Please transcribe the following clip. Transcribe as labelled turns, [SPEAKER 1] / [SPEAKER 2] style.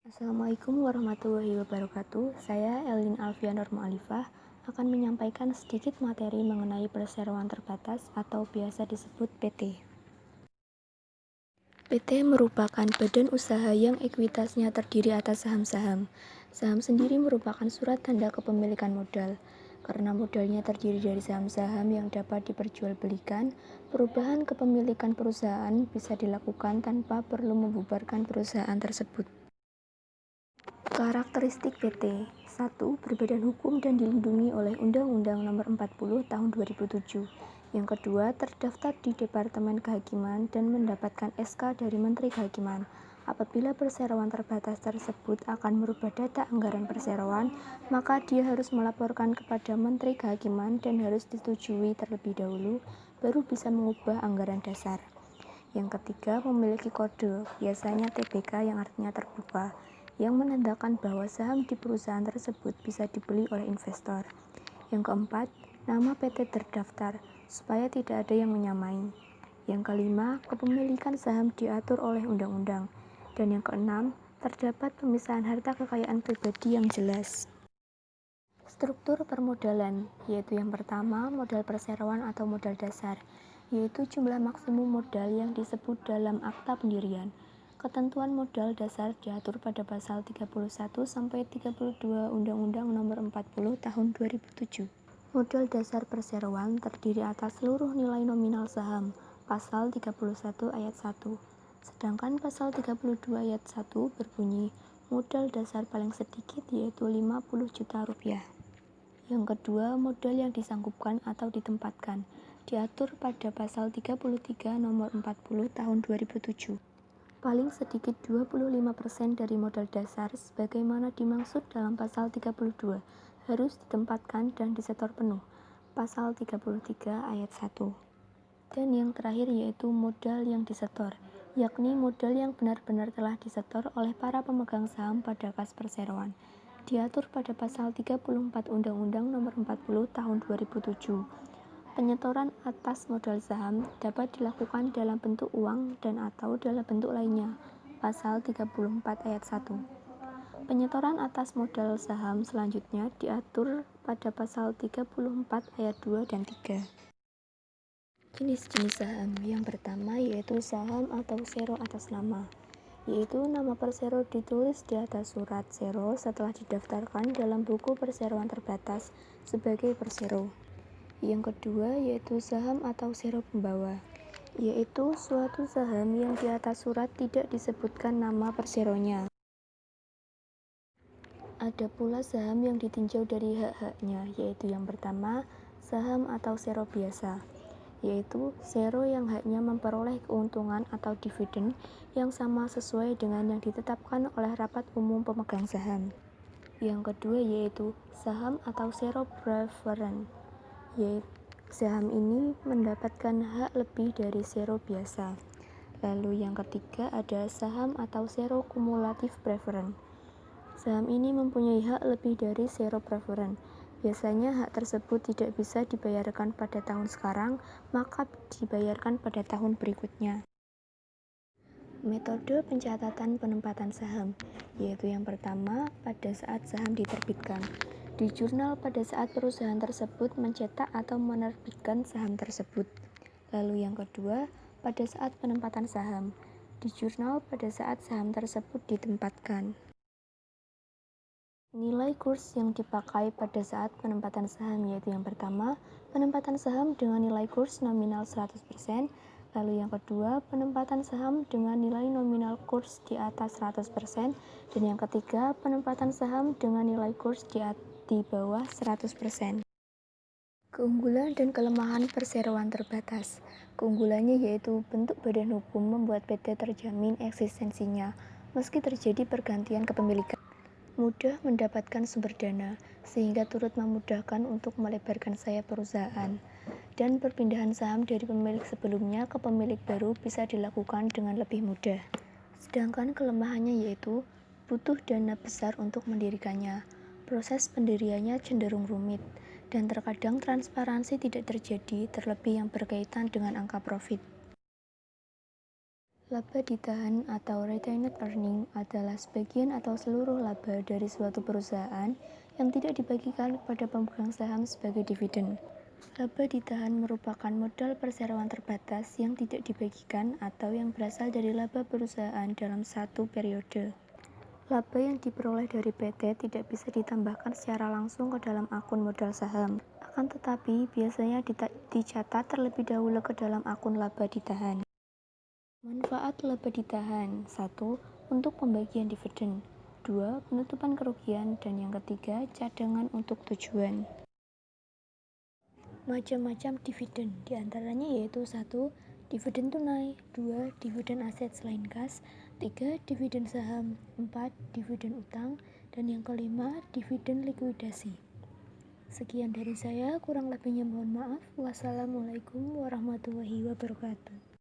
[SPEAKER 1] Assalamualaikum warahmatullahi wabarakatuh. Saya Elin Alfian Norma Alifah akan menyampaikan sedikit materi mengenai perseroan terbatas atau biasa disebut PT. PT merupakan badan usaha yang ekuitasnya terdiri atas saham-saham. Saham sendiri merupakan surat tanda kepemilikan modal. Karena modalnya terdiri dari saham-saham yang dapat diperjualbelikan, perubahan kepemilikan perusahaan bisa dilakukan tanpa perlu membubarkan perusahaan tersebut. Karakteristik PT. 1. Berbadan hukum dan dilindungi oleh Undang-Undang Nomor 40 Tahun 2007. Yang kedua, terdaftar di Departemen Kehakiman dan mendapatkan SK dari Menteri Kehakiman. Apabila perseroan terbatas tersebut akan merubah data anggaran perseroan, maka dia harus melaporkan kepada Menteri Kehakiman dan harus disetujui terlebih dahulu, baru bisa mengubah anggaran dasar. Yang ketiga, memiliki kode, biasanya TBK yang artinya terbuka, yang menandakan bahwa saham di perusahaan tersebut bisa dibeli oleh investor. Yang keempat, nama PT terdaftar, supaya tidak ada yang menyamai. Yang kelima, kepemilikan saham diatur oleh undang-undang. Dan yang keenam, terdapat pemisahan harta kekayaan pribadi yang jelas. Struktur permodalan, yaitu yang pertama, modal perseroan atau modal dasar, yaitu jumlah maksimum modal yang disebut dalam akta pendirian. Ketentuan modal dasar diatur pada pasal 31 sampai 32 Undang-Undang Nomor 40 Tahun 2007. Modal dasar perseroan terdiri atas seluruh nilai nominal saham, pasal 31 ayat 1. Sedangkan pasal 32 ayat 1 berbunyi, modal dasar paling sedikit yaitu 50 juta rupiah. Yang kedua, modal yang disanggupkan atau ditempatkan, diatur pada pasal 33 nomor 40 tahun 2007. Paling sedikit 25% dari modal dasar sebagaimana dimaksud dalam pasal 32 harus ditempatkan dan disetor penuh. Pasal 33 ayat 1. Dan yang terakhir yaitu modal yang disetor, yakni modal yang benar-benar telah disetor oleh para pemegang saham pada kas perseroan. Diatur pada pasal 34 Undang-Undang Nomor 40 Tahun 2007. Penyetoran atas modal saham dapat dilakukan dalam bentuk uang dan atau dalam bentuk lainnya. Pasal 34 ayat 1. Penyetoran atas modal saham selanjutnya diatur pada pasal 34 ayat 2 dan 3. Jenis-jenis saham yang pertama yaitu saham atau sero atas nama, yaitu nama persero ditulis di atas surat sero setelah didaftarkan dalam buku perseroan terbatas sebagai persero. Yang kedua yaitu saham atau sero pembawa, yaitu suatu saham yang di atas surat tidak disebutkan nama perseronya. Ada pula saham yang ditinjau dari hak-haknya, yaitu yang pertama, saham atau sero biasa, yaitu sero yang haknya memperoleh keuntungan atau dividen yang sama sesuai dengan yang ditetapkan oleh rapat umum pemegang saham. Yang kedua yaitu saham atau sero preferen, yaitu saham ini mendapatkan hak lebih dari sero biasa. Lalu yang ketiga ada saham atau sero kumulatif preferen. Saham ini mempunyai hak lebih dari sero preferen. Biasanya hak tersebut tidak bisa dibayarkan pada tahun sekarang, maka dibayarkan pada tahun berikutnya. Metode pencatatan penempatan saham, yaitu yang pertama pada saat saham diterbitkan di jurnal pada saat perusahaan tersebut mencetak atau menerbitkan saham tersebut. Lalu yang kedua, pada saat penempatan saham di jurnal pada saat saham tersebut ditempatkan. Nilai kurs yang dipakai pada saat penempatan saham yaitu yang pertama, penempatan saham dengan nilai kurs nominal 100%, lalu yang kedua, penempatan saham dengan nilai nominal kurs di atas 100%, dan yang ketiga, penempatan saham dengan nilai kurs di bawah 100%. Keunggulan dan kelemahan perseroan terbatas. Keunggulannya yaitu bentuk badan hukum membuat PT terjamin eksistensinya, meski terjadi pergantian kepemilikan. Mudah mendapatkan sumber dana, sehingga turut memudahkan untuk melebarkan sayap perusahaan. Dan perpindahan saham dari pemilik sebelumnya ke pemilik baru bisa dilakukan dengan lebih mudah. Sedangkan kelemahannya yaitu butuh dana besar untuk mendirikannya. Proses pendiriannya cenderung rumit, dan terkadang transparansi tidak terjadi terlebih yang berkaitan dengan angka profit. Laba ditahan atau retained earning adalah sebagian atau seluruh laba dari suatu perusahaan yang tidak dibagikan kepada pemegang saham sebagai dividen. Laba ditahan merupakan modal perseroan terbatas yang tidak dibagikan atau yang berasal dari laba perusahaan dalam satu periode. Laba yang diperoleh dari PT tidak bisa ditambahkan secara langsung ke dalam akun modal saham, akan tetapi biasanya dicatat terlebih dahulu ke dalam akun laba ditahan. Manfaat laba ditahan: 1. Untuk pembagian dividen. 2. Penutupan kerugian. Dan yang ketiga, cadangan untuk tujuan. Macam-macam dividen, diantaranya yaitu 1. Dividen tunai. 2. Dividen aset selain kas. 3. Dividen saham. 4. Dividen utang. Dan yang kelima, dividen likuidasi. Sekian dari saya, kurang lebihnya mohon maaf. Wassalamualaikum warahmatullahi wabarakatuh.